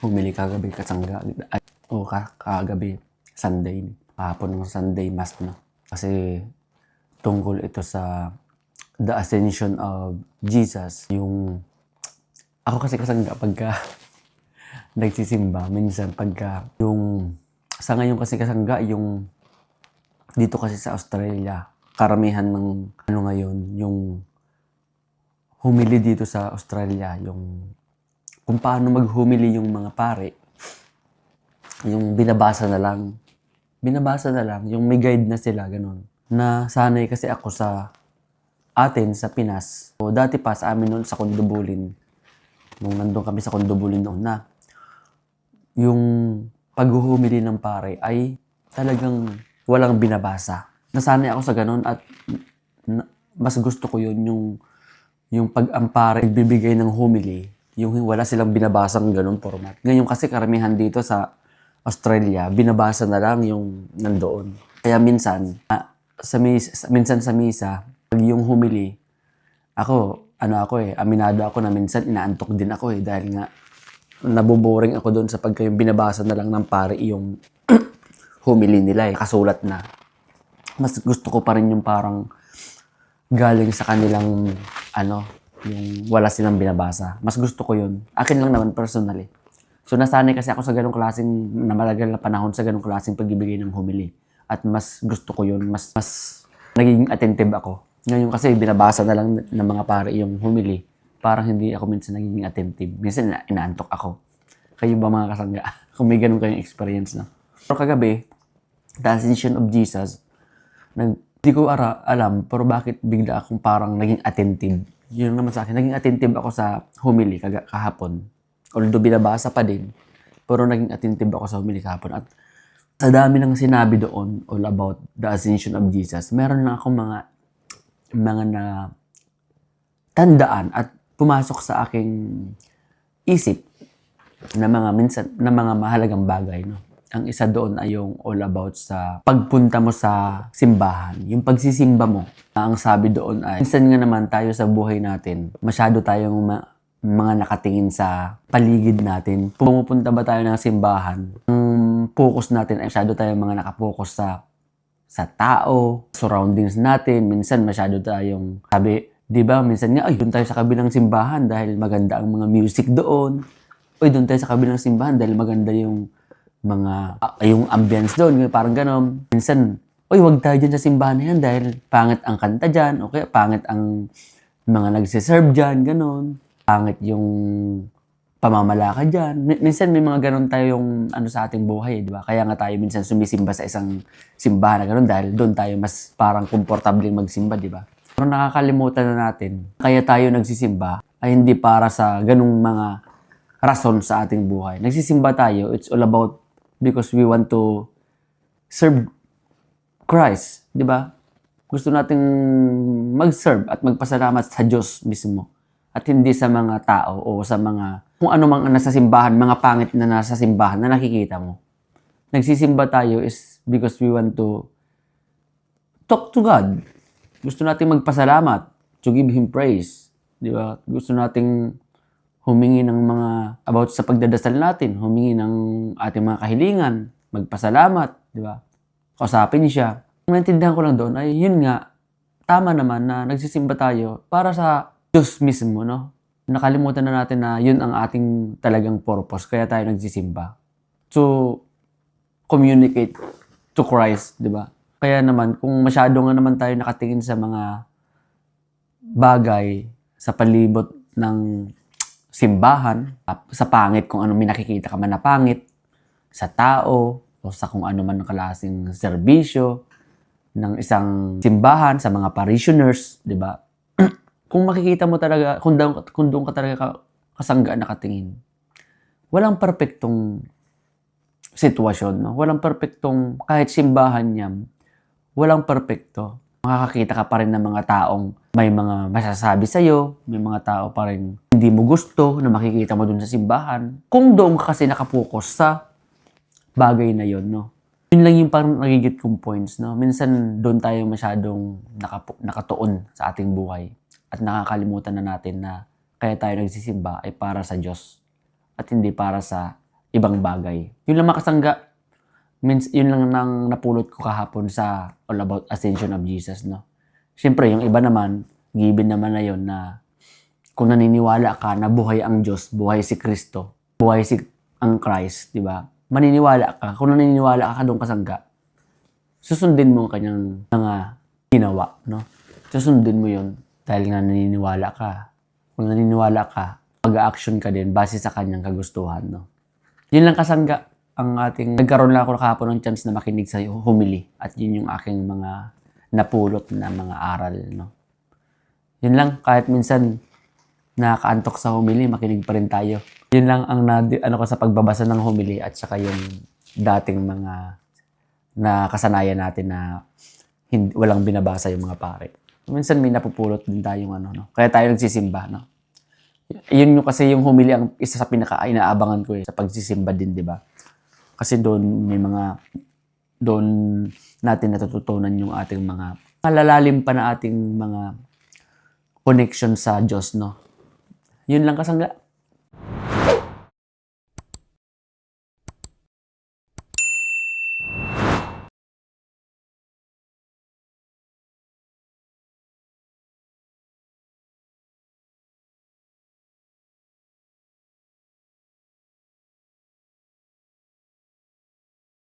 Humili kagabi kasangga ay kagabi Sunday, kahapon ng Sunday mass na. Kasi tungkol ito sa the ascension of Jesus. Yung ako kasi kasangga pagka nagsisimba, minsan pagka yung sa ngayon kasi kasangga yung dito kasi sa Australia, karamihan ng ano ngayon, yung humili dito sa Australia, yung kung paano maghumili yung mga pare, yung binabasa na lang, yung may guide na sila, ganun. Na sanay kasi ako sa atin, sa Pinas. O dati pa sa amin noon sa Kondobulin, nung nandun kami sa Kondobulin noon na, yung paghuhumili ng pare ay talagang walang binabasa. Nasanay ako sa ganun at mas gusto ko yun, yung pag ang pare nagbibigay ng humili, yung wala silang binabasang ganun format. Ngayon kasi karamihan dito sa Australia, binabasa na lang yung nandoon. Kaya minsan, minsan sa misa, pag yung humili, aminado ako na minsan inaantok din ako dahil nga naboboring ako doon sa pagka yung binabasa na lang ng pare yung humili nila kasulat na. Mas gusto ko pa rin yung parang galing sa kanilang yung wala silang binabasa. Mas gusto ko yun. Akin lang naman personally. So nasanay kasi ako sa ganung klaseng na malagal na panahon sa ganung klaseng pagbibigay ng humili. At mas gusto ko yun. Mas nagiging attentive ako. Ngayon kasi binabasa na lang ng mga pare yung humili. Parang hindi ako minsan nagiging attentive. Minsan inaantok ako. Kayo ba mga kasangga? Kung may ganun kayong experience na. Pero kagabi, the ascension of Jesus, hindi ko alam pero bakit bigla akong parang naging attentive. Yun naman sa akin, naging attentive ako sa humili kahapon. Although binabasa pa din, pero naging attentive ako sa humili kahapon. At sa dami ng sinabi doon all about the ascension of Jesus, meron lang akong mga na tandaan at pumasok sa aking isip na mga mahalagang bagay, no? Ang isa doon ay yung all about sa pagpunta mo sa simbahan. Yung pagsisimba mo. Ang sabi doon ay, minsan nga naman tayo sa buhay natin, masyado tayong mga nakatingin sa paligid natin. Pumupunta ba tayo ng simbahan? Ang focus natin ay masyado tayong mga nakapokus sa tao, surroundings natin. Minsan masyado tayong, di ba, minsan nga, doon tayo sa kabilang simbahan dahil maganda ang mga music doon. Doon tayo sa kabilang simbahan dahil maganda yung yung ambience doon, parang gano'n. Minsan, wag tayo dyan sa simbahan na yan dahil pangit ang kanta dyan, okay? Pangit ang mga nagsiserve dyan, gano'n. Pangit yung pamamalakad dyan. Minsan may mga gano'n tayong sa ating buhay, di ba? Kaya nga tayo minsan sumisimba sa isang simbahan na gano'n dahil doon tayo mas parang komportable magsimba, di ba? Pero nakakalimutan na natin, kaya tayo nagsisimba ay hindi para sa ganung mga rason sa ating buhay. Nagsisimba tayo, it's all about because we want to serve Christ, di ba? Gusto nating mag-serve at magpasalamat sa Diyos mismo at hindi sa mga tao o sa mga kung ano mang nasa simbahan, mga pangit na nasa simbahan na nakikita mo. Nagsisimba tayo is because we want to talk to God. Gusto nating magpasalamat, to give Him praise, di ba? Gusto nating humingi ng mga about sa pagdadasal natin, humingi ng ating mga kahilingan, magpasalamat, di ba? Kausapin siya. Ang naintindihan ko lang doon ay yun nga, tama naman na nagsisimba tayo para sa Diyos mismo, no? Nakalimutan na natin na yun ang ating talagang purpose, kaya tayo nagsisimba. To communicate to Christ, di ba? Kaya naman, kung masyado nga naman tayo nakatingin sa mga bagay sa palibot ng simbahan, sa pangit kung ano may nakikita ka man na pangit, sa tao, o sa kung ano man ang klaseng serbisyo ng isang simbahan, sa mga parishioners, di ba? Kung makikita mo talaga, kung doon ka talaga kasangga nakatingin, walang perpektong sitwasyon, no? Walang perpektong, kahit simbahan niya, walang perpekto. Makakakita ka pa rin ng mga taong may mga masasabi sa'yo, may mga tao pa rin hindi mo gusto na makikita mo dun sa simbahan. Kung doon ka kasi nakapokus sa bagay na yon, no? Yun lang yung parang nagigit kong points, no? Minsan doon tayo masyadong nakatuon sa ating buhay at nakakalimutan na natin na kaya tayo nagsisimba ay para sa Diyos at hindi para sa ibang bagay. Yun lang makasangga. Means, yun lang nang napulot ko kahapon sa All About Ascension of Jesus, no? Siyempre, yung iba naman, given naman na yun na kung naniniwala ka na buhay ang Diyos, buhay si Kristo, buhay si ang Christ, di ba? Maniniwala ka. Kung naniniwala ka doon kasangga, susundin mo ang kanyang mga ginawa, no? Susundin mo yun dahil nga naniniwala ka. Kung naniniwala ka, mag-action ka din base sa kanyang kagustuhan, no? Yun lang kasangga ang ating... Nagkaroon lang ako kahapon ng chance na makinig sa humili at yun yung aking mga napulot na mga aral, no? Yun lang, kahit minsan nakakaantok sa humili, makinig pa rin tayo. Yun lang ang ano ko sa pagbabasa ng humili at saka yung dating mga na kasanayan natin na walang binabasa yung mga pare. Minsan may napupulot din tayong ano, no? Kaya tayo nagsisimba, no? Yun yung kasi yung humili ang isa sa pinaka-inaabangan ko sa pagsisimba din, di ba? Kasi doon natin natututunan yung ating mga malalalim pa na ating mga connection sa Diyos, no? Yun lang kasangga.